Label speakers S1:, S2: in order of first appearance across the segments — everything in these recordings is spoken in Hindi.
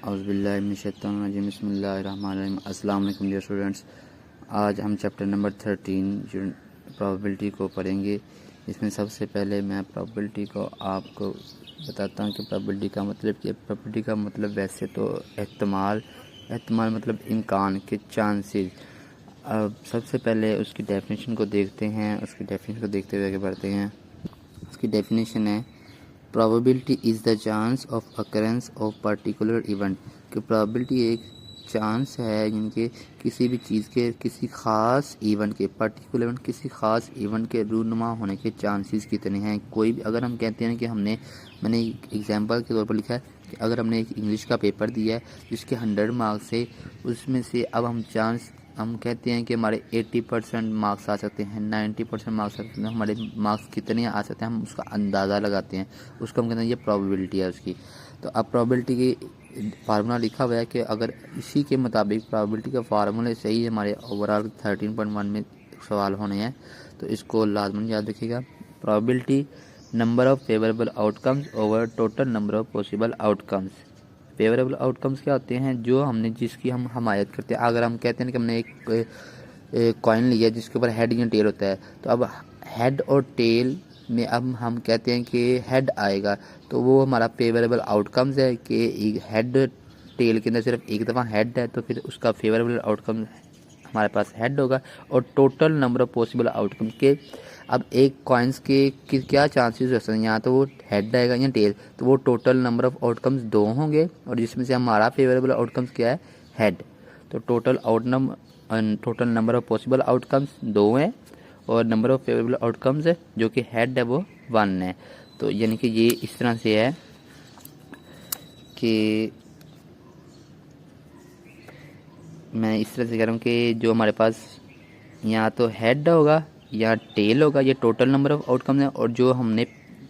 S1: औज़ुबिल्लाहिमिनश्शैतानिर्रजीम बिस्मिल्लाहिर्रहमानिर्रहीम। अस्सलाम वालेकुम डियर स्टूडेंट्स। आज हम चैप्टर नंबर 13 प्रोबेबिलिटी को पढ़ेंगे। इसमें सबसे पहले मैं प्रोबेबिलिटी को आपको बताता हूँ कि प्रोबेबिलिटी का मतलब क्या है। प्रोबेबिलिटी का मतलब वैसे तो एहतमाल मतलब इम्कान के चांसेस। अब सबसे पहले उसकी डेफिनेशन को देखते हैं। उसकी डेफिनेशन को देखते हुए आगे बढ़ते हैं। उसकी डेफिनेशन है probability is the chance of occurrence of particular event. कि प्रोबेबिलिटी एक चांस है यानी कि किसी भी चीज़ के किसी ख़ास इवेंट के पर्टिकुलर इवेंट किसी ख़ास इवेंट के रूनुमा होने के चांसेस कितने हैं। कोई भी अगर हम कहते हैं कि मैंने एग्जांपल के तौर पर लिखा है कि अगर हमने एक इंग्लिश का पेपर दिया है जिसके 100 मार्क्स है, उसमें से अब हम कहते हैं कि हमारे 80% मार्क्स आ सकते हैं, 90% मार्क्स आ सकते हैं। हमारे मार्क्स कितने आ सकते हैं हम उसका अंदाज़ा लगाते हैं, उसको हम कहते हैं ये प्रोबेबिलिटी है उसकी। तो अब प्रोबेबिलिटी की फार्मूला लिखा हुआ है कि अगर इसी के मुताबिक प्रोबेबिलिटी का फार्मूला सही है, हमारे ओवरऑल 13.1 में सवाल होने हैं, तो इसको लाजमन याद रखिएगा। Probability number of favourable outcomes over total number of possible outcomes. Favourable outcomes क्या होते हैं? जो हमने जिसकी हम हमायत करते हैं। अगर हम कहते हैं कि हमने एक कॉइन लिया जिसके ऊपर हेड या टेल होता है, तो अब हेड और टेल में अब हम कहते हैं कि हेड आएगा, तो वो हमारा फेवरेबल आउटकम्स है कि हेड टेल के अंदर सिर्फ एक दफ़ा हेड है, तो फिर उसका फेवरेबल आउटकम हमारे पास हेड होगा। और total number of possible outcome के अब एक कॉइन्स के क्या चांसेस हो सकते हैं, यहाँ तो वो हेड आएगा या टेल, तो वो टोटल नंबर ऑफ आउटकम्स 2 होंगे और जिसमें से हमारा फेवरेबल आउटकम्स क्या है, हेड। तो total number of possible outcomes 2 हैं और नंबर ऑफ फेवरेबल आउटकम्स है जो कि हेड है वो 1 है। तो यानी कि ये इस तरह से है कि मैं इस तरह से कह रहा हूँ कि जो हमारे पास यहाँ तो हेड होगा या टेल होगा, ये टोटल नंबर ऑफ आउटकम है, और जो हमने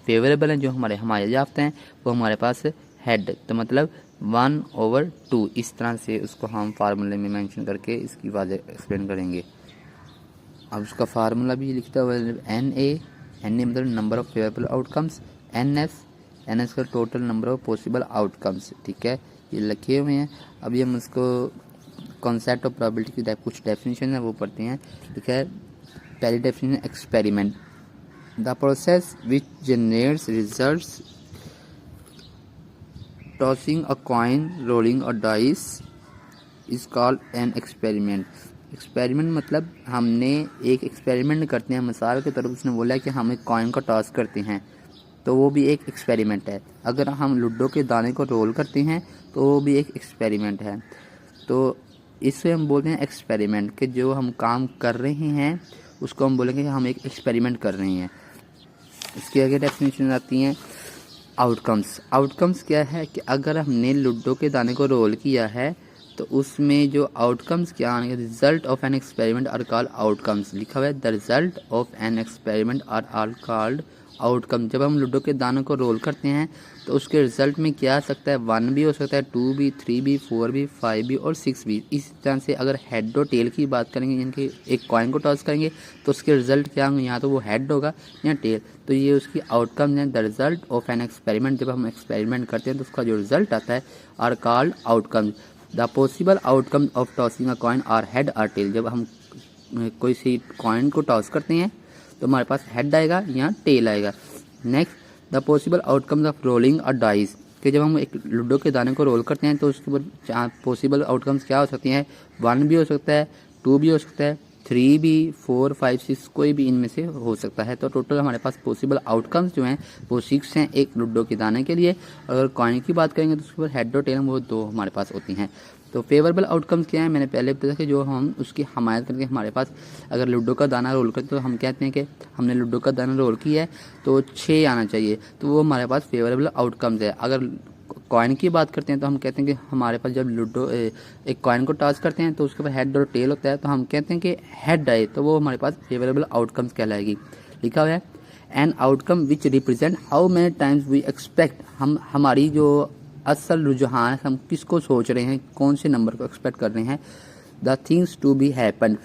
S1: फेवरेबल हैं जो हमारे याफ्ते हैं वो हमारे पास हेड, तो मतलब 1/2। इस तरह से उसको हम फार्मूले में मेंशन करके इसकी वजह एक्सप्लेन करेंगे। अब उसका फार्मूला भी लिखता हुआ है एन ए मतलब number of favourable outcomes, N S का total number of possible outcomes. ठीक है, ये लिखे हुए हैं। अभी हम उसको कॉन्सेप्ट ऑफ प्रोबेबिलिटी की कुछ डेफिनेशन है वो पढ़ते हैं। ठीक है, पहली definition experiment, the process which generates results tossing a coin, rolling a dice is called an experiment. Experiment मतलब हमने एक एक्सपेरिमेंट करते हैं। मिसाल के तौर पर उसने बोला कि हम एक कॉइन को टॉस करते हैं, तो वो भी एक एक्सपेरिमेंट है। अगर हम लूडो के दाने को रोल करते हैं तो वो भी एक एक्सपेरिमेंट है। तो इससे हम बोलते हैं एक्सपेरिमेंट कि जो हम काम कर रहे हैं उसको हम बोलेंगे कि हम एक एक्सपेरिमेंट कर रहे हैं। इसकी आगे डेफिनेशन आती हैं आउटकम्स। आउटकम्स क्या है कि अगर हमने लूडो के दाने को रोल किया है तो उसमें जो आउटकम्स क्या आएंगे, result of an experiment are called outcomes. लिखा हुआ है the result of an experiment are called outcome. जब हम लूडो के दानों को रोल करते हैं तो उसके रिजल्ट में क्या आ सकता है, 1 भी हो सकता है, 2 भी, 3 भी, 4 भी, 5 भी और 6 भी। इस तरह से अगर हेड और टेल की बात करेंगे, यानी कि एक कॉइन को टॉस करेंगे तो उसके रिजल्ट क्या होंगे, यहाँ तो वो हेड होगा या टेल। तो ये उसकी आउटकम है, the result of an experiment. जब हम एक्सपेरिमेंट करते हैं तो उसका जो रिजल्ट आता है are called outcome. The possible outcome of tossing a coin are head or tail. जब हम कोई सी कॉइन को टॉस करते हैं तो हमारे पास हेड आएगा या टेल आएगा। Next, the possible outcomes of rolling a dice. कि जब हम एक लूडो के दाने को रोल करते हैं तो उसके ऊपर पॉसिबल आउटकम्स क्या हो सकती हैं, 1 भी हो सकता है, 2 भी हो सकता है, 3 भी, 4, 5, 6 कोई भी इनमें से हो सकता है। तो टोटल हमारे पास पॉसिबल आउटकम्स जो हैं वो 6 हैं एक लूडो के दाने के लिए। अगर कॉइन की बात करेंगे तो उसके ऊपर हेड और टेल वो 2 हमारे पास होती हैं। तो फेवरेबल आउटकम्स क्या है, मैंने पहले बताया कि जो हम उसकी हमायत करके हमारे पास अगर लूडो का दाना रोल करते तो हम कहते हैं कि हमने लूडो का दाना रोल किया है तो 6 आना चाहिए, तो वो हमारे पास फेवरेबल आउटकम्स है। अगर कॉइन की बात करते हैं तो हम कहते हैं कि हमारे पास जब लूडो एक कॉइन को टॉस करते हैं तो उसके ऊपर हेड और टेल होता है, तो हम कहते हैं कि हेड आए, तो वो हमारे पास फेवरेबल आउटकम्स कहलाएगी। लिखा हुआ है an outcome which represent how many times we expect. हम हमारी जो असल रुझान है, हम किसको सोच रहे हैं, कौन से नंबर को एक्सपेक्ट कर रहे हैं, the things to be happen.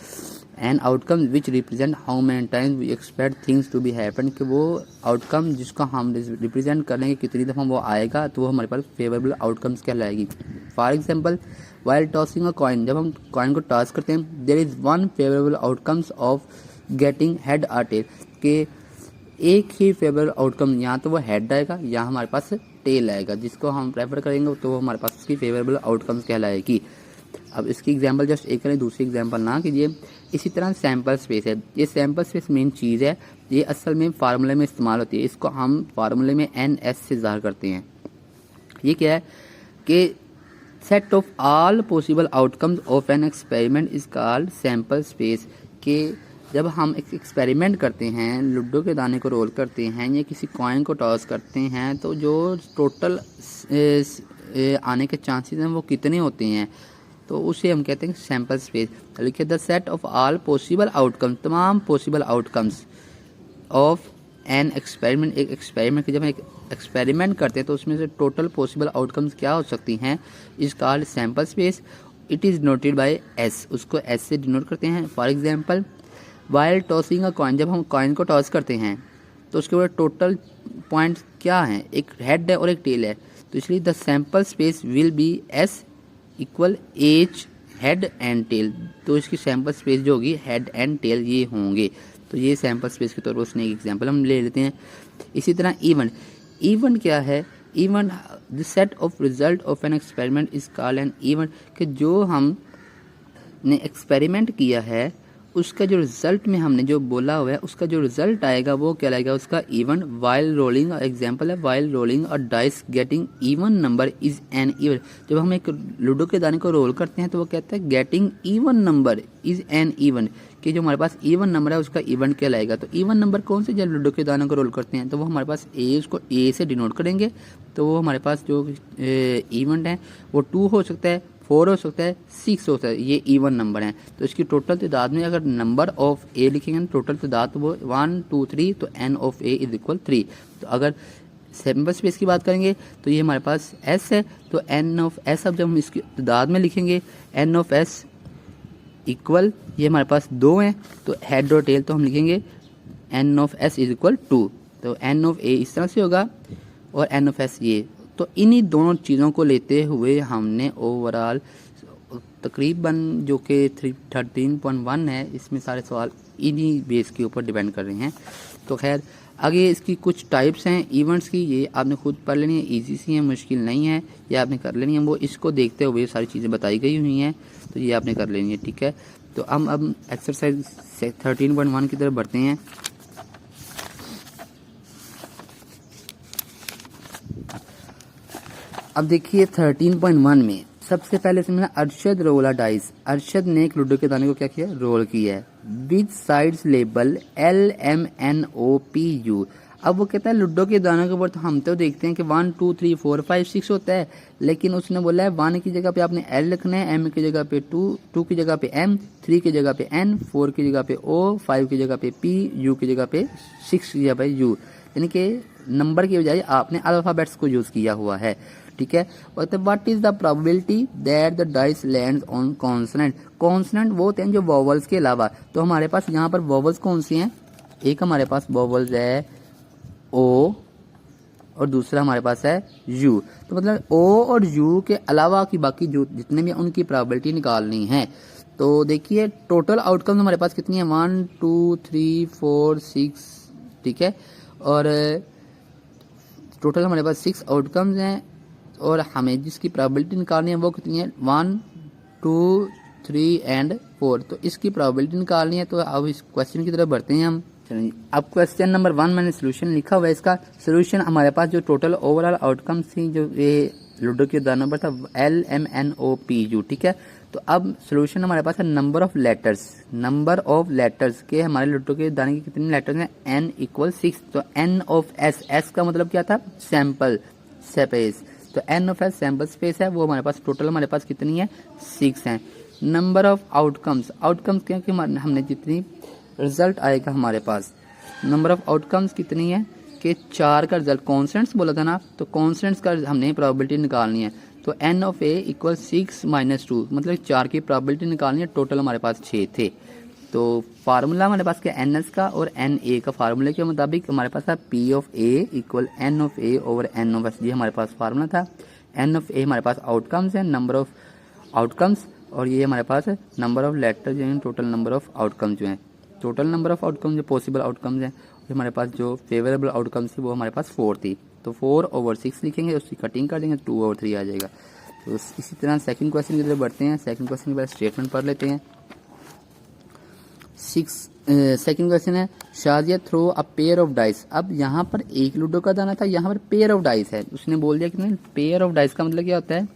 S1: An outcome which represent how many times we expect things to be happen. कि वो आउटकम जिसको हम रिप्रेजेंट करेंगे कितनी दफ़ा वो आएगा, तो वो हमारे पास फेवरेबल आउटकम्स कहलाएगी। For example while tossing a coin, जब हम कॉइन को टॉस करते हैं, there is one favourable outcomes of getting head और टेल, के एक ही फेवरेबल आउटकम, यहाँ तो वो हेड आएगा, यहाँ हमारे पास टेल आएगा, जिसको हम प्रेफर करेंगे तो वो हमारे पास उसकी फेवरेबल आउटकम्स कहलाएगी। अब इसकी एग्जांपल जस्ट एक करें, दूसरी एग्जांपल ना कीजिए। इसी तरह सैम्पल स्पेस है, ये सैम्पल स्पेस मेन चीज़ है, ये असल में फार्मूले में इस्तेमाल होती है, इसको हम फार्मूले में NS से ज़ाहिर करते हैं। ये क्या है कि set of all possible outcomes of an experiment is called sample space, के जब हम एक एक्सपेरिमेंट करते हैं, लूडो के दाने को रोल करते हैं या किसी कॉइन को टॉस करते हैं, तो जो टोटल आने के चांसेस हैं वो कितने होते हैं, तो उसे हम कहते हैं सैम्पल स्पेस। लिखिए the set of all possible outcomes, तमाम possible outcomes of an experiment, एक एक्सपेरिमेंट की जब हम एक एक्सपेरिमेंट करते हैं तो उसमें से टोटल पॉसिबल आउटकम्स क्या हो सकती हैं, is called sample space. It is noted by S, उसको S से डिनोट करते हैं। For example while tossing a coin, जब हम कॉइन को टॉस करते हैं तो उसके बाद टोटल पॉइंट्स क्या हैं, एक हेड है और एक टेल है, तो इसलिए the sample space will be S equal H head and tail, तो इसकी सैम्पल स्पेस जो होगी हेड एंड टेल ये होंगे, तो ये सैम्पल स्पेस के तौर पर उसने एक एग्जांपल हम ले लेते हैं। इसी तरह इवेंट, इवेंट क्या है, event the set of result of an experiment is called an event, कि जो हमने एक्सपेरिमेंट किया है उसका जो रिजल्ट में हमने जो बोला हुआ है उसका जो रिजल्ट आएगा वो क्या लाएगा, उसका इवेंट। वाइल रोलिंग एग्जांपल है, वाइल रोलिंग और dice getting even number is an event, जब हम एक लूडो के दाने को रोल करते हैं तो वो कहता है getting even number is an event, कि जो हमारे पास इवन नंबर है उसका इवेंट क्या लाएगा। तो इवन नंबर कौन से, जब लूडो के दानों को रोल करते हैं तो वो हमारे पास उसको A से डिनोट करेंगे, तो वो हमारे पास जो इवेंट है वो 2 हो सकता है, 4 हो सकता है, 6 हो सकता है, ये इवन नंबर है। तो इसकी टोटल तादाद में अगर नंबर ऑफ A लिखेंगे टोटल तादाद तो वो 1 2 3, तो N of A is equal 3। तो अगर सैम्पल स्पेस की बात करेंगे तो ये हमारे पास S है, तो N ऑफ S, अब जब हम इसकी तादाद में लिखेंगे N ऑफ S इक्वल, ये हमारे पास 2 हैं, तो हेड और टेल तो हम लिखेंगे N of S is equal 2, तो N ऑफ A इस तरह से होगा और N ऑफ S ये। तो इन्हीं दोनों चीज़ों को लेते हुए हमने ओवरऑल तकरीबन जो कि 13.1 है, इसमें सारे सवाल इन्हीं बेस के ऊपर डिपेंड कर रहे हैं। तो खैर आगे इसकी कुछ टाइप्स हैं इवेंट्स की, ये आपने खुद पढ़ लेनी है, इजी सी हैं, मुश्किल नहीं है, ये आपने कर लेनी है, वो इसको देखते हुए सारी चीज़ें बताई गई हुई हैं, तो ये आपने कर लेनी है, ठीक है। तो हम अब एक्सरसाइज 13.1 की तरफ बढ़ते हैं। अब देखिए 13.1 में सबसे पहले से मिला अरशद रोला डाइस, अरशद ने एक लूडो के दाने को क्या किया, रोल किया है, विद साइड्स लेबल LMNOPU। अब वो कहता है लूडो के दानों के ऊपर तो हम तो देखते हैं कि 1 2 3 4 5 6 होता है, लेकिन उसने बोला है 1 की जगह पे आपने L लिखना है, M की जगह पे 2, 2 की जगह पे M, 3 की जगह पे N, 4 की जगह पे O, 5 की जगह पे P, U की जगह पे 6 की जगह पे U, यानी कि नंबर की बजाय आपने अल्फाबेट्स को यूज किया हुआ है, ठीक है। और what is the probability that the dice lands on consonant, consonant वो होते हैं जो वॉवल्स के अलावा, तो हमारे पास यहाँ पर वॉवल्स कौन सी हैं, एक हमारे पास वॉवल्स है O और दूसरा हमारे पास है U, तो मतलब O और U के अलावा की बाकी जो जितने भी उनकी प्रोबेबिलिटी निकालनी है। तो देखिए टोटल आउटकम हमारे पास कितनी है, 1 2 3 4 6, ठीक है, और टोटल हमारे पास 6 आउटकम्स हैं, और हमें जिसकी प्रोबेबिलिटी निकालनी है वो कितनी है, 1 2 3 एंड 4, तो इसकी प्रोबेबिलिटी निकालनी है। तो अब इस क्वेश्चन की तरफ बढ़ते हैं हम। चलिए अब क्वेश्चन नंबर 1 मैंने सोल्यूशन लिखा हुआ है, इसका सोल्यूशन हमारे पास जो टोटल ओवरऑल आउटकम्स थी जो ये लूडो के दानों पर था LMNOPU, ठीक है। तो अब सोल्यूशन हमारे पास है number of letters, number of letters के हमारे लूडो के दाने के कितने लेटर्स हैं, N इक्वल 6, तो N ऑफ S, S का मतलब क्या था, सैंपल स्पेस, तो N of S sample space है, वो हमारे पास टोटल हमारे पास कितनी है, 6 है। नंबर ऑफ आउटकम्स, आउटकम्स क्या कि हमने जितनी रिजल्ट आएगा हमारे पास, नंबर ऑफ आउटकम्स कितनी है कि 4 का रिजल्ट, कॉन्स्टेंट्स बोला था ना, तो कॉन्स्टेंट्स का हमने प्रोबेबिलिटी निकालनी है, तो N ऑफ A इक्वल 6 - 2, मतलब 4 की प्रोबेबिलिटी निकालनी है, टोटल हमारे पास 6 थे। तो फार्मूला हमारे पास क्या, NS का और NA का, फार्मूले के मुताबिक हमारे पास था P of A equal N of A over N of S, ये हमारे पास फार्मूला था। एन ऑफ ए हमारे पास आउटकम्स है, नंबर ऑफ आउटकम्स, और ये हमारे पास है नंबर ऑफ लेटर जो है, टोटल नंबर ऑफ आउटकम्स जो है, टोटल नंबर ऑफ आउटकम्स जो पॉसिबल आउटकम्स हैं, हमारे पास जो फेवरेबल आउटकम्स थी वो हमारे पास 4 थी। तो 4/6 लिखेंगे, उसकी कटिंग कर देंगे, 2/3 आ जाएगा। तो इसी तरह सेकंड क्वेश्चन की तरफ बढ़ते हैं। सेकंड क्वेश्चन के बाद स्टेटमेंट पढ़ लेते हैं। सेकंड क्वेश्चन है Shadiya throw a pair of dice. अब यहाँ पर एक लूडो का दाना था, यहाँ पर पेयर ऑफ डाइस है। उसने बोल दिया कि पेयर ऑफ डाइस का मतलब क्या होता है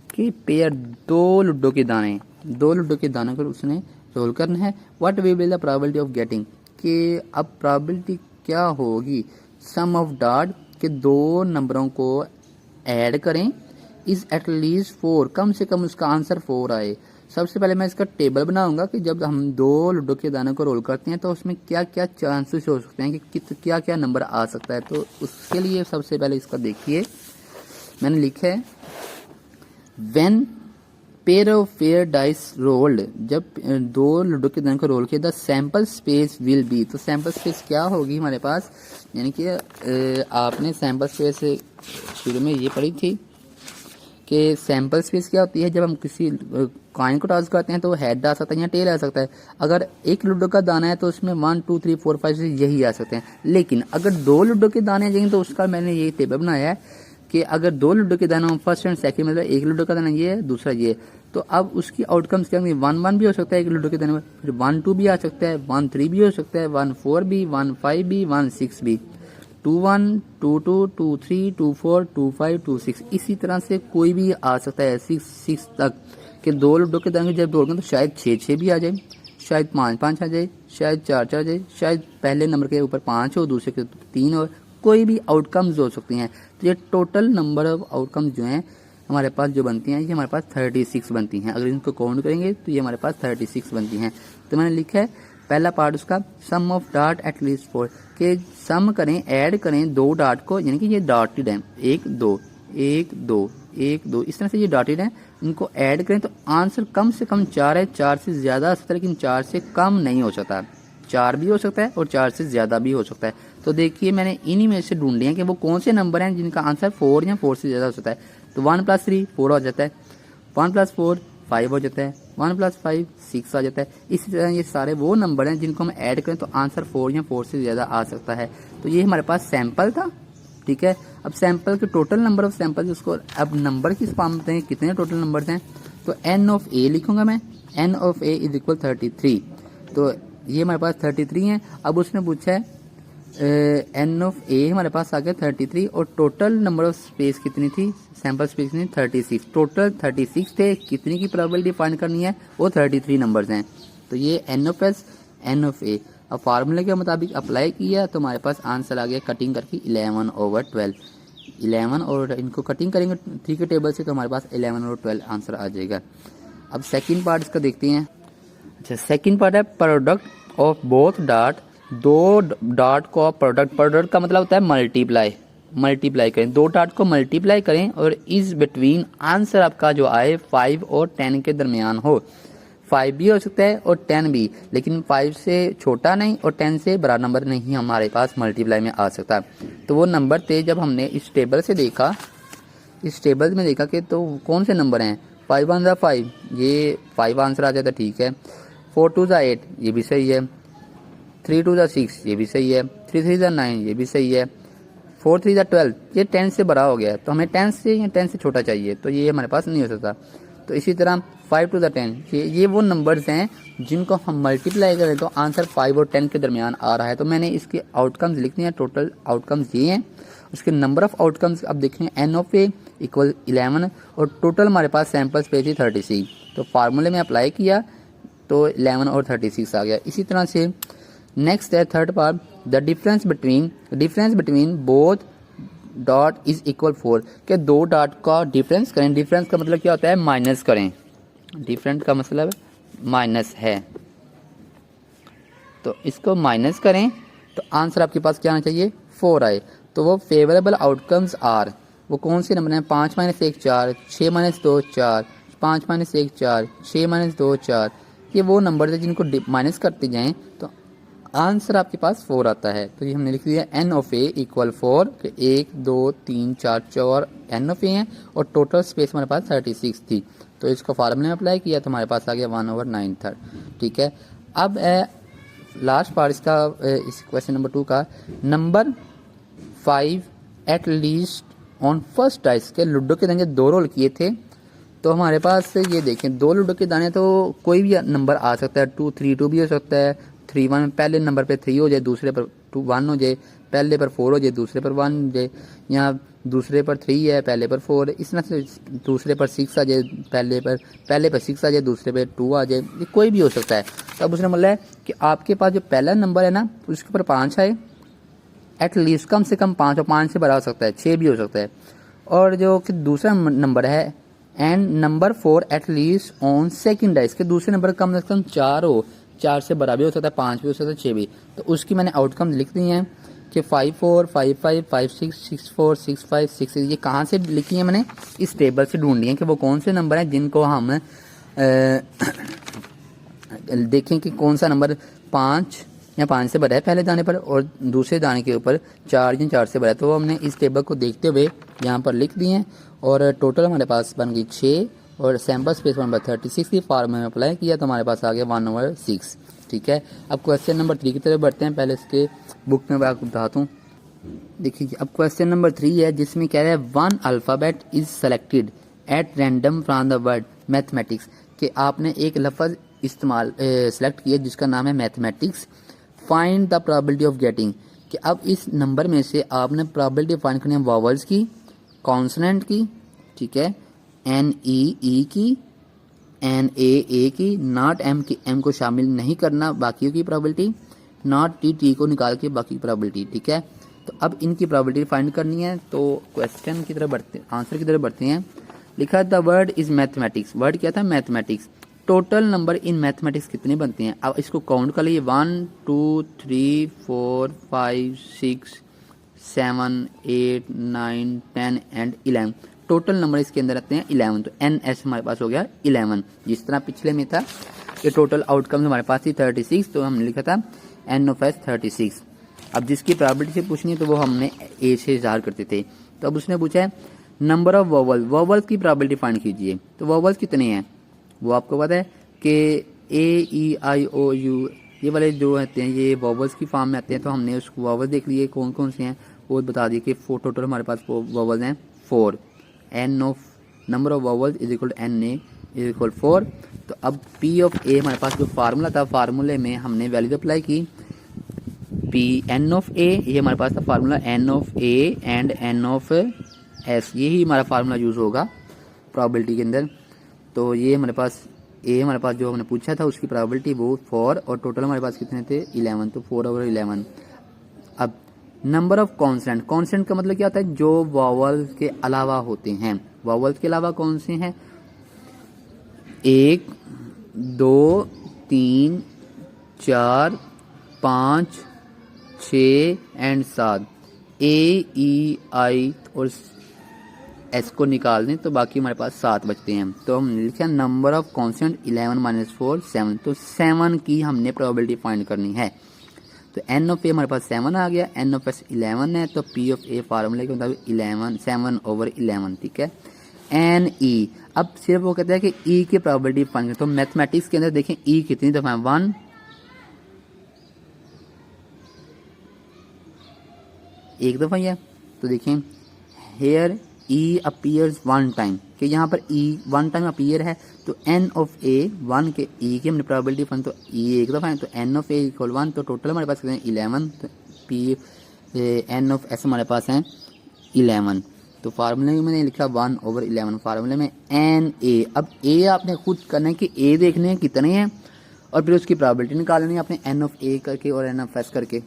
S1: कि पेयर, दो लूडो के दाने, दो लूडो के दानों को उसने रोल करना है। What will be the probability of getting, कि अब प्रोबेबिलिटी क्या होगी सम ऑफ डॉट के दो नंबरों को ऐड करें, इज एट लीस्ट 4, कम से कम उसका आंसर 4 आए। सबसे पहले मैं इसका टेबल बनाऊंगा कि जब हम दो लूडो के दानों को रोल करते हैं तो उसमें क्या क्या चांसेस हो सकते हैं कि क्या क्या नंबर आ सकता है। तो उसके लिए सबसे पहले इसका देखिए, मैंने लिखा है when pair of fair dice rolled, जब दो लूडो के दानों को रोल किया, the sample space will B, तो सैंपल स्पेस क्या होगी हमारे पास, यानी कि आपने सैंपल स्पेस शुरू में ये पढ़ी थी कि सैंपल स्पेस क्या होती है। जब हम किसी कॉइन को टॉस करते हैं तो हेड आ सकता है या टेल आ सकता है। अगर एक लूडो का दाना है तो उसमें 1 2 3 4 5 6 यही आ सकते हैं। लेकिन अगर दो लूडो के दाने आ जाएंगे तो उसका मैंने ये टेबल बनाया है कि अगर दो लूडो के दाना, फर्स्ट एंड सेकंड, मतलब एक लूडो का दाना ये है, दूसरा ये, तो अब उसकी आउटकम्स क्या होंगे, 1 1 भी हो सकता है एक लूडो के दाने में, फिर 1 2 भी आ सकता है, 1 3 भी हो सकता है, 1 4 भी, 1 5 भी, 1 6 भी, 2 1 2 2 2 3 2 4 2 5 2 6, इसी तरह से कोई भी आ सकता है 6 6 तक के दो लूडो के दाने जब जोड़ेंगे तो शायद 6 6 भी आ जाए, शायद 5 5 आ जाए, शायद 4 4 आ जाए, शायद पहले नंबर के ऊपर 5 हो, दूसरे के 3 हो, कोई भी आउटकम्स हो सकती हैं। तो ये टोटल नंबर ऑफ आउटकम्स जो हैं हमारे पास जो बनती हैं, ये हमारे पास 36 बनती हैं। अगर इनको काउंट करेंगे तो ये हमारे पास 36 बनती हैं। तो मैंने लिखा है पहला पार्ट उसका सम ऑफ डॉट एट लीस्ट 4, के सम करें, ऐड करें दो डॉट को, यानी कि ये डॉटेड है, 1 2 1 2 1 2, इस तरह से ये डॉटेड है, इनको ऐड करें तो आंसर कम से कम 4 है। 4 से ज्यादा आ सकता है लेकिन 4 से कम नहीं हो सकता, 4 भी हो सकता है और 4 से ज्यादा भी हो सकता है। तो देखिए मैंने इन्हीं में से ढूंढ लिया कि वो कौन से नंबर हैं जिनका आंसर 4 या 4 से ज्यादा हो सकता है। तो 1 + 3 4 हो जाता है, 1 + 4 5 हो जाता है, 1 + 5 6 आ जाता है। इसी तरह ये सारे वो नंबर हैं जिनको हम ऐड करें तो आंसर 4 या 4 से ज्यादा आ सकता है। तो ये हमारे पास सैंपल था, ठीक है। अब सैंपल के टोटल नंबर ऑफ सैंपल, उसको अब नंबर की फॉर्म में हैं कितने टोटल नंबर्स हैं। तो n ऑफ a लिखूंगा मैं, n of a is equal 33। तो ये हमारे पास 33 हैं। अब उसने पूछा है n ऑफ a हमारे पास आ गया 33 और टोटल नंबर ऑफ स्पेस कितनी थी, सैंपल स्पेस कितनी, 36, टोटल 36 थे। कितनी की प्रोबेबिलिटी फाइंड करनी है, वो 33 नंबर्स हैं। तो ये n of s n of a, अब फार्मूले के मुताबिक अप्लाई किया तो हमारे पास आंसर आ गया कटिंग करके 11/12। 11 और इनको कटिंग करेंगे 3 के टेबल से तो हमारे पास 11/12 आंसर आ जाएगा। अब सेकंड पार्ट इसका देखते हैं। अच्छा, सेकंड पार्ट है प्रोडक्ट ऑफ बोथ डॉट, दो डॉट को प्रोडक्ट, प्रोडक्ट का मतलब होता है मल्टीप्लाई, मल्टीप्लाई करें, दो डॉट को मल्टीप्लाई करें और इस बिटवीन आंसर आपका जो आए 5 और 10 के दरमियान हो। 5 भी हो सकता है और 10 भी, लेकिन 5 से छोटा नहीं और 10 से बड़ा नंबर नहीं हमारे पास मल्टीप्लाई में आ सकता। तो वो नंबर थे जब हमने इस टेबल से देखा, इस टेबल में देखा कि तो कौन से नंबर हैं, 5 1 ज़ा 5, ये 5 आंसर आ जाता, ठीक है। 4 2 ज़ा 8, ये भी सही है। 3 2 ज़ा 6, ये भी सही है। 3 3 ज़ा 9, ये भी सही है। 4 3 ज़ा 12, ये 10 से बड़ा हो गया, तो हमें 10 से या 10 से छोटा चाहिए, तो ये हमारे पास नहीं हो सकता। तो इसी तरह 5 2 ज़ा 10, ये वो नंबर्स हैं जिनको हम मल्टीप्लाई करें तो आंसर 5 और 10 के दरमियान आ रहा है। तो मैंने इसके आउटकम्स लिखने हैं, टोटल आउटकम्स ये हैं। उसके नंबर ऑफ आउटकम्स अब देखें, n ऑफ a इक्वल 11 और टोटल हमारे पास सैंपल स्पेस थी 36। तो फार्मूले में अप्लाई किया तो 11 और 36 आ गया। इसी तरह से नेक्स्ट है third part, the difference between both dot is equal 4, के दो डॉट का डिफरेंस करें। डिफरेंस का मतलब क्या होता है, माइनस करें, डिफरेंट का मतलब माइनस है, तो इसको माइनस करें तो आंसर आपके पास क्या आना चाहिए, 4 आए। तो वो फेवरेबल आउटकम्स आर, वो कौन से नंबर हैं, 5 - 1 4, 6 - 2 4, 5 - 1 4, 6 - 2 4, ये वो नंबर है जिनको माइनस करते जाएं तो आंसर आपके पास 4 आता है। तो ये हमने लिख दिया n of A equal 4, 1 2 3 4 4 n of A हैं और टोटल स्पेस हमारे पास 36 थी। तो इसको फार्मूले में अप्लाई किया तो हमारे पास आ गया 1/9 थर्ड। ठीक है, अब लास्ट पार्ट इसका इस क्वेश्चन नंबर 2 का, number 5 at least on first dice के लूडो के दाने 2 रोल किए थे। तो हमारे पास ये देखें 2 लूडो के दाने, तो कोई भी नंबर आ सकता है, 2 3 2 भी हो सकता है, 3 1 पहले नंबर पे 3 हो जाए, दूसरे पर 2 1 हो जाए, पहले पर 4 हो जाए, दूसरे पर 1 हो जाए, या दूसरे पर 3 है पहले पर 4, इस तरह से दूसरे पर 6 आ जाए, पहले पर 6 आ जाए, दूसरे पर 2 आ जाए, ये कोई भी हो सकता है। तो अब उसने बोला है कि आपके पास जो पहला नंबर है ना उसके ऊपर 5 आए, एटलीस्ट कम से कम 5 और 5 से बड़ा हो सकता है, 6 भी हो सकता है। और जो कि दूसरा नंबर है and number 4 at least on second dice के दूसरे नंबर कम से कम 4 हो, 4 से बड़ा भी हो सकता है, 5 भी हो सकता है, 6 भी। तो उसकी मैंने आउटकम लिख दी है कि 5 4 5 5 5 6 6 4 6 5 6 6। ये कहाँ से लिखी है मैंने, इस टेबल से ढूंढ लिए कि वो कौन से नंबर हैं जिनको हम देखें कि कौन सा नंबर 5 या 5 से बड़ा है पहले दाने पर और दूसरे दाने के ऊपर 4 या 4 से बड़ा है। तो हमने इस टेबल को देखते हुए यहाँ पर लिख दिए हैं और टोटल हमारे पास बन गई 6 और सैम्पल स्पेस नंबर 36 की फॉर्म में अप्लाई किया तो हमारे पास आ गया 1/6। ठीक है, अब क्वेश्चन नंबर 3 की तरफ बढ़ते हैं। पहले इसके बुक में मैं आपको बताता हूँ। देखिए अब क्वेश्चन नंबर 3 है जिसमें कह रहा है 1 alphabet is selected at random from the word mathematics, कि आपने एक लफ्ज़ इस्तेमाल सेलेक्ट किया जिसका नाम है mathematics. Find the probability of getting, कि अब इस नंबर में से आपने प्रोबेबिलिटी फाइंड करनी है वॉवल्स की, कॉन्सोनेंट की, ठीक है, एन ई की, एन ए की, नॉट एम की, एम को शामिल नहीं करना बाकियों की प्रोबेबिलिटी, नॉट टी को निकाल के बाकी की प्रोबेबिलिटी। ठीक है, तो अब इनकी प्रोबेबिलिटी फाइंड करनी है। तो क्वेश्चन की तरफ बढ़ते, आंसर की तरफ बढ़ते हैं। लिखा the word is mathematics, word क्या था mathematics. Total number in mathematics कितने बनते हैं, अब इसको काउंट कर लीजिए 1 2 3 4 5 6 7 8 9 10 एंड 11। टोटल नंबर इसके अंदर आते हैं 11। तो एन एस हमारे पास हो गया 11, जिस तरह पिछले में था कि टोटल आउटकम हमारे पास थी 36, तो हमने लिखा था एन ऑफ एस 36। अब जिसकी प्रोबेबिलिटी से पूछनी है तो वो हमने ए से इज़हार करते थे। तो अब उसने पूछा है नंबर ऑफ वॉवल, वॉवल्स की प्रोबेबिलिटी फाइंड कीजिए। तो वॉवल्स कितने हैं वो आपको पता है कि ए ई आई ओ यू ये वाले जो होते हैं ये वॉवल्स की फॉर्म में आते हैं। तो हमने उसको वॉवल देख लिए कौन कौन से हैं, वो बता दिए कि टोटल हमारे पास वॉवल्स हैं 4। N of number of vowels is equal to n a is equal 4। तो अब पी ऑफ ए हमारे पास जो फार्मूला था, फार्मूले में हमने वैल्यू अप्लाई की, पी एन ऑफ ए, ये हमारे पास था formula n of a and n of s, यही हमारा फार्मूला यूज़ होगा प्रोबेबिलिटी के अंदर। तो ये हमारे पास ए हमारे पास जो हमने पूछा था उसकी प्रोबेबिलिटी वो 4 और टोटल हमारे पास कितने थे 11, तो 4/11। अब नंबर ऑफ कॉन्सोनेंट, कॉन्सोनेंट का मतलब क्या होता है जो वॉवल के अलावा होते हैं। वॉवल्स के अलावा कौन से हैं, 1 2 3 4 5 6 एंड 7, ए ई आई और एस को निकाल दें तो बाकी हमारे पास 7 बचते हैं। तो हमने लिखा नंबर ऑफ कॉन्स्टेंट 11 - 4 7, तो 7 की हमने प्रोबेबिलिटी फाइंड करनी है। तो एन ऑफ ए हमारे पास 7 आ गया, एन ऑफ एस 11 है, तो पी ऑफ ए फार्मूले के मुताबिक 7/11। ठीक है, एन ई, अब सिर्फ वो कहता है कि ई की प्रोबेबिलिटी फाइंड करें। तो मैथमेटिक्स के अंदर देखें ई कितनी दफा है, 1 एक दफा ही है। तो देखें हेयर ई अपीयर्स 1 टाइम, कि यहाँ पर ई 1 टाइम अपीयर है। तो एन ऑफ ए 1 के ई की हमने प्रोबेबिलिटी फाइंड, तो ई एक दफ़ा है, तो एन ऑफ ए इक्वल 1, तो टोटल हमारे पास कितने 11। तो पी एन ऑफ एस हमारे पास है 11। तो फार्मूले में मैंने लिखा 1/11, फार्मूले में एन ए। अब ए आपने खुद करना है कि ए देखने हैं कितने हैं और फिर उसकी प्रोबेबिलिटी निकालनी है अपने एन ऑफ ए करके और एन ऑफ एस करके।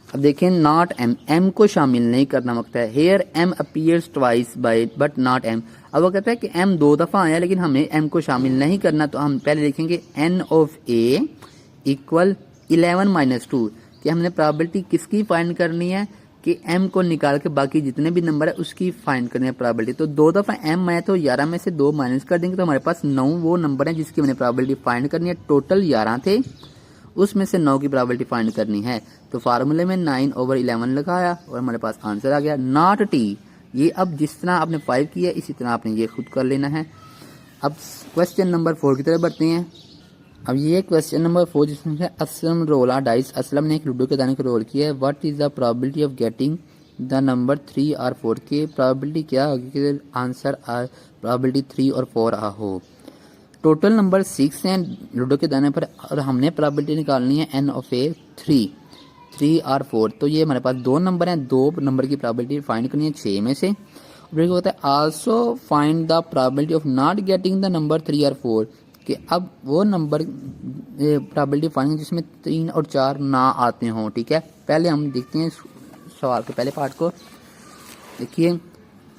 S1: अब देखें नॉट एम, एम को शामिल नहीं करना मांगता है। Here m appears twice by but not m. अब वो कहता है कि एम 2 दफ़ा आया लेकिन हमें एम को शामिल नहीं करना, तो हम पहले लिखेंगे एन ऑफ ए इक्वल 11 - 2, कि हमने प्रोबेबिलिटी किसकी फाइंड करनी है कि m को निकाल के बाकी जितने भी नंबर है उसकी फाइंड करनी है प्रोबेबिलिटी। तो 2 दफ़ा m आया तो 11 में से 2 माइनस कर देंगे तो हमारे पास 9 वो नंबर है जिसकी मैंने प्रोबेबिलिटी फाइंड करनी है। टोटल 11 थे, उसमें से 9 की प्रोबेबिलिटी फाइंड करनी है। तो फार्मूले में 9/11 लगाया और हमारे पास आंसर आ गया नॉट टी। ये अब जिस तरह आपने 5 किया इसी तरह आपने ये खुद कर लेना है। अब क्वेश्चन नंबर 4 की तरफ बढ़ते हैं। अब ये क्वेश्चन नंबर 4 जिसमें है असलम रोला डाइस। असलम ने एक लूडो के दाने को रोल किया है। What is the probability of getting the number 3 और 4 की प्रोबेबिलिटी क्या होगी कि आंसर प्रोबेबिलिटी 3 और 4 हो। टोटल नंबर 6 हैं लूडो के दाने पर और हमने प्रोबेबिलिटी निकालनी है n ऑफ ए 3 और 4। तो ये हमारे पास 2 नंबर हैं, 2 नंबर की प्रोबेबिलिटी फाइंड करनी है 6 में से। फिर होता है also find the probability of not getting the number 3 और 4 कि अब वो नंबर प्रोबेबिलिटी फाइंड जिसमें 3 और 4 ना आते हों। ठीक है, पहले हम देखते हैं सवाल के पहले पार्ट को। देखिए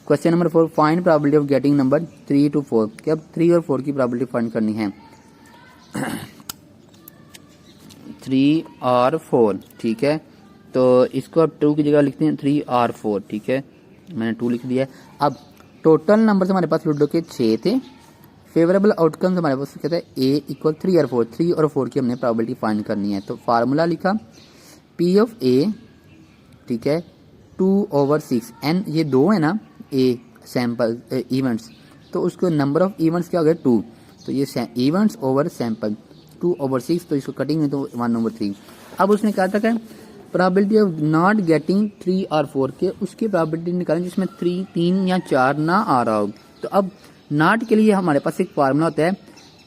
S1: question number 4 find probability of getting number 3 to 4 कि अब 3 और 4 की प्रोबेबिलिटी फाइंड करनी है 3 और 4। ठीक है, तो इसको अब 2 की जगह लिखते हैं 3 और 4। ठीक है, मैंने 2 लिख दिया है। अब टोटल नंबर हमारे पास लूडो के 6 थे। फेवरेबल आउटकम्स हमारे पास कहते हैं ए इक्वल 3 और 4। 3 और 4 की हमने प्रोबेबिलिटी फाइंड करनी है। तो फार्मूला लिखा पी ऑफ ए, ठीक है, 2/6 n, ये 2 है ना ए सैंपल इवेंट्स, तो उसको नंबर ऑफ इवेंट्स क्या हो गया 2, तो ये इवेंट्स ओवर सैंपल 2/6, तो इसको कटिंग तो 1/3। अब उसने कहा था कि प्रोबेबिलिटी ऑफ नॉट गेटिंग 3 और 4 के उसकी प्रोबेबिलिटी निकालें जिसमें 3 या 4 ना आ रहा हो। तो अब नॉट के लिए हमारे पास एक फार्मूला होता है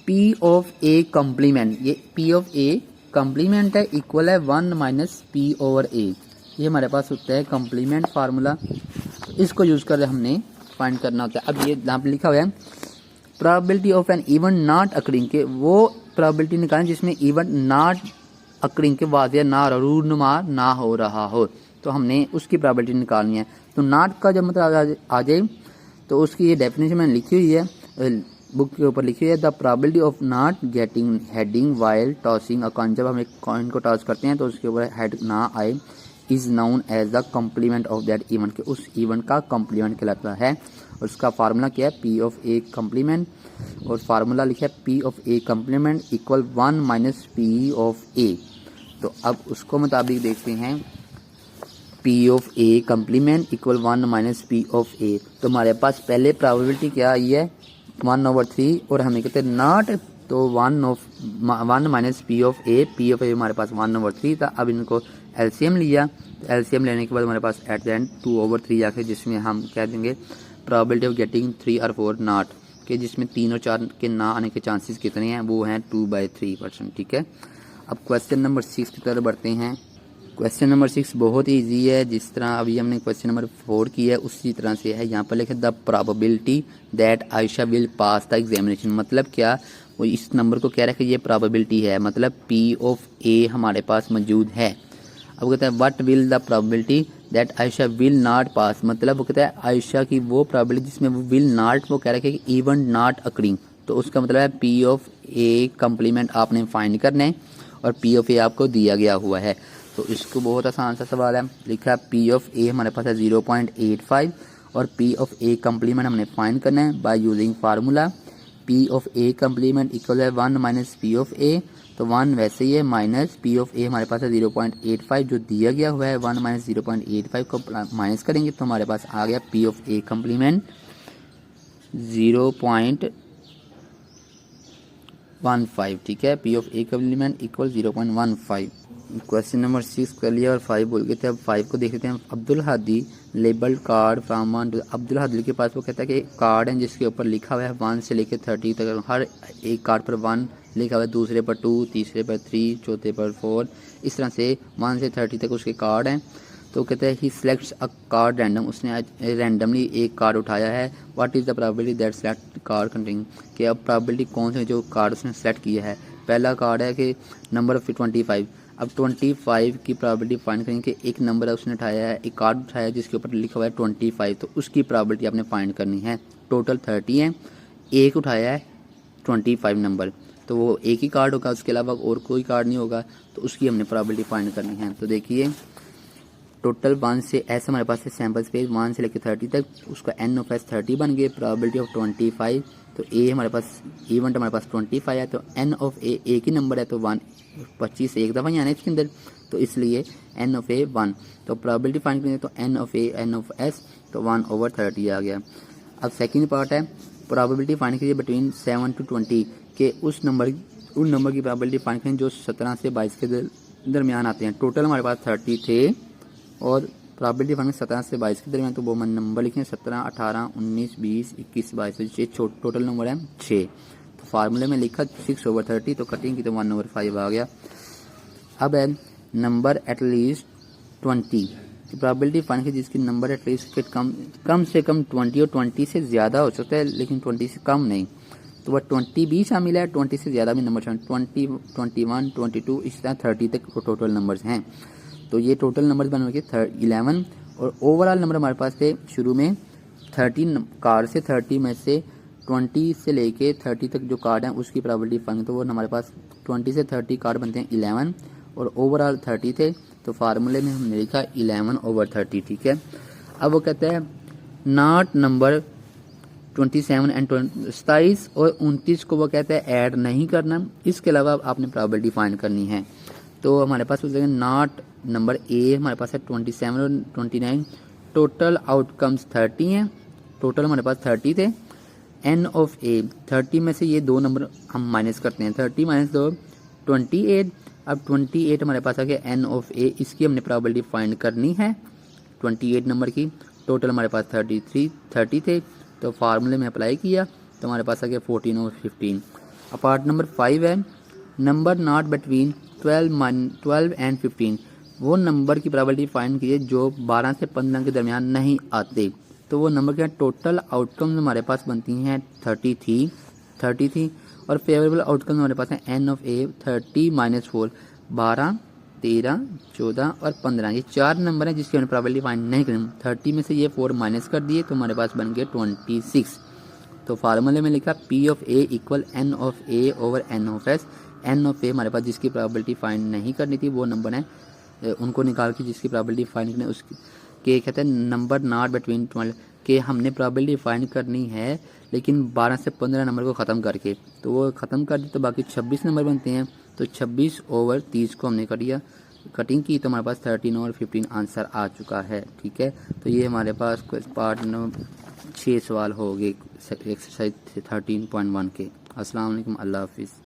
S1: पी ऑफ ए कम्प्लीमेंट। ये पी ऑफ ए कम्प्लीमेंट है इक्वल है 1 माइनस पी ओवर ए। ये हमारे पास होता है कम्प्लीमेंट फार्मूला, इसको यूज कर हमने फाइंड करना होता है। अब ये यहाँ पे लिखा हुआ है probability of an event not occurring के वो प्रोबेबिलिटी निकालें जिसमें इवेंट नॉट अकरिंग के वाज़ेह ना रूनुमा ना हो रहा हो। तो हमने उसकी प्रोबेबिलिटी निकालनी है। तो नॉट का जब मतलब आ जाए तो उसकी ये डेफिनेशन मैंने लिखी हुई है बुक के ऊपर लिखी हुई है the probability of not getting heading while tossing a coin. जब हम एक कॉइन को टॉस करते हैं तो उसके ऊपर हेड ना आए is known as the complement of that event के उस इवेंट का कम्प्लीमेंट कहलाता है। और उसका फार्मूला क्या है पी ऑफ ए कम्प्लीमेंट, और फार्मूला लिखा है P of A complement equal 1 minus P of A. तो अब उसको मुताबिक देखते हैं P of A complement equal 1 minus P of A. तो हमारे पास पहले प्रोबेबिलिटी क्या आई है 1/3 और हमें कहते हैं नॉट, तो 1 माइनस पी ऑफ ए हमारे पास 1/3 था। अब इनको एलसीएम लिया, तो एलसीएम लेने के बाद हमारे पास एट द एंड 2/3 आके जिसमें हम कह देंगे प्रोबेबिलिटी ऑफ गेटिंग 3 और 4 नॉट के जिसमें 3 और 4 के ना आने के चांसेस कितने हैं वो हैं 2/3%। ठीक है, अब क्वेश्चन नंबर 6 की तरफ बढ़ते हैं। क्वेश्चन नंबर 6 बहुत ही ईजी है, जिस तरह अभी हमने क्वेश्चन नंबर 4 किया है उसी तरह से है। यहाँ पर लिखे the probability that Ayesha will pass the examination. मतलब क्या, वो इस नंबर को कह रहा है कि ये प्रोबेबिलिटी है, मतलब पी ऑफ ए हमारे पास मौजूद है। अब कहता है what will the probability that Ayesha will not pass, मतलब वो कहता है आयशा की वो प्रोबेबिलिटी जिसमें वो विल नॉट, वो कह रहा है कि इवेंट नॉट अकरिंग, तो उसका मतलब है पी ऑफ ए कम्प्लीमेंट आपने फाइंड करना है और पी ऑफ ए आपको दिया गया हुआ है। तो इसको बहुत आसान सा सवाल है, लिखा है पी ऑफ ए हमारे पास है 0.85 और पी ऑफ ए कम्प्लीमेंट हमने फाइंड करना है by using formula P of A complement equal है 1 माइनस पी ऑफ ए। तो 1 वैसे ही है माइनस पी ऑफ ए हमारे पास है 0.85 जो दिया गया हुआ है 1 माइनस 0.85 को माइनस करेंगे तो हमारे पास आ गया पी ऑफ ए कम्प्लीमेंट 0.15। ठीक है, P of A complement equal 0.15। Question number 6 कर लिया और 5 बोल गए थे। अब 5 को देख लेते हैं। Abdul Hadi labelled card from 1 to, Abdul Hadi के पास वो कहता है कि कार्ड है जिसके ऊपर लिखा हुआ है 1 से लेकर 30 तक, हर एक कार्ड पर 1 लिखा हुआ है, दूसरे पर 2, तीसरे पर 3, चौथे पर 4, इस तरह से 1 से 30 तक उसके कार्ड हैं। तो कहते हैं ही सिलेक्ट्स अ कार्ड रैंडम, उसने आज रैंडमली एक कार्ड उठाया है। What is the probability that select card containing, कि अब प्रोबेबिलिटी कौन से जो कार्ड उसने सेलेक्ट किया है। पहला कार्ड है कि नंबर ऑफ 25। अब 25 की प्रोबेबिलिटी फाइंड करेंगे कि एक नंबर है उसने उठाया है, एक कार्ड उठाया है जिसके ऊपर लिखा हुआ है 25, तो उसकी प्रोबेबिलिटी आपने फाइंड करनी है। टोटल 30 है, एक उठाया है 25 नंबर, तो वो एक ही कार्ड होगा, उसके अलावा और कोई कार्ड नहीं होगा, तो उसकी हमने प्रोबेबिलिटी फाइंड करनी है। तो देखिए टोटल 1 से एस हमारे पास है सैम्पल स्पेस 1 से लेकर 30 तक, उसका एन ऑफ एस 30 बन गए, प्रोबेबिलिटी ऑफ 25, तो ए हमारे पास इवेंट हमारे पास 25 है, तो एन ऑफ ए एक ही नंबर है तो 1 25 एक दफ़ा ही आना है इसके अंदर, तो इसलिए एन ऑफ ए 1। तो प्रोबेबिलिटी फाइंड करेंगे तो n of a n of s तो 1/30 आ गया। अब सेकेंड पार्ट है प्रोबेबिलिटी फाइंड कीजिए बिटवीन 7 to 20 के उन नंबर की प्रोबेबिलिटी फाइंड करें जो 17 से 22 के दरमियान आते हैं। टोटल हमारे पास 30 थे और प्रोबेबिलिटी फाइंड 17 से 22 के दरमियान, तो वो नंबर लिखें 17, 18, 19, 20, 21, 22, टोटल नंबर है 6। तो फार्मूले में लिखा 6/30, तो कटिंग की तो 1/5 आ गया। अब है नंबर एटलीस्ट 20 की प्रोबेबिलिटी फाइंड की जिसकी नंबर एटलीस्ट के कम से कम 20 और 20 से ज़्यादा हो सकता है लेकिन 20 से कम नहीं, तो वह 20 भी शामिल है, 20 से ज़्यादा भी नंबर शामिल, 20, 21, 22 इस तरह 30 तक टोटल नंबर्स हैं। तो ये टोटल नंबर बन के 11 और ओवरऑल नंबर हमारे पास थे शुरू में 30 कार्ड से, 30 में से 20 से लेके 30 तक जो कार्ड हैं उसकी प्रोबेबिलिटी फाइंड, तो वो हमारे पास 20 से 30 कार्ड बनते हैं 11 और ओवरऑल 30 थे, तो फार्मूले में हमने लिखा 11/30। ठीक है। अब वो कहते हैं नॉट नंबर 27 एंड 27 और 29 को वो कहते हैं ऐड नहीं करना, इसके अलावा आपने प्रोबेबिलिटी फाइंड करनी है। तो हमारे पास हो जाएगा नॉट नंबर ए हमारे पास है 27 और 29, टोटल आउटकम्स 30 हैं, टोटल हमारे पास 30 थे। एन ऑफ ए 30 में से ये दो नंबर हम माइनस करते हैं, 30 माइनस 2 28। अब 28 हमारे पास आ गया एन ऑफ ए, इसकी हमने प्रोबेबिलिटी फाइंड करनी है 28 नंबर की। टोटल हमारे पास 30 थे, तो फार्मूले में अप्लाई किया तो हमारे पास आ गया 14 और 15। अब पार्ट नंबर 5 है नंबर नॉट बिटवीन 12 एंड 15, वो नंबर की प्रोबेबिलिटी फाइंड कीजिए जो 12 से 15 के दरमियान नहीं आते। तो वो नंबर क्या टोटल आउटकम्स हमारे पास बनती हैं 30 थी और फेवरेबल आउटकम हमारे पास है एन ऑफ ए 30 माइनस 4 12, 13, 14 और 15, ये 4 नंबर हैं जिसकी हमने प्रोबेबिलिटी फाइंड नहीं करी। 30 में से ये 4 माइनस कर दिए तो हमारे पास बन गए 26। तो फार्मूले में लिखा P of A equal N of A over N of S. N of A हमारे पास जिसकी प्रोबेबिलिटी फाइंड नहीं करनी थी वो नंबर है, उनको निकाल के जिसकी प्रोबेबिलिटी फाइंड करनी उसकी के कहते हैं नंबर नॉट बिटवीन 12 के हमने प्रोबेबिलिटी फाइंड करनी है लेकिन 12 से 15 नंबर को ख़त्म करके, तो वो ख़त्म कर दी तो बाकी 26 नंबर बनते हैं। तो 26/30 को हमने कर दिया, कटिंग की तो हमारे पास 13 और 15 आंसर आ चुका है। ठीक है। तो ये हमारे पास पार्ट नंबर 6 सवाल हो गए एक्सरसाइज 13.1 के। अस्सलाम वालेकुम, अल्लाह हाफिज़।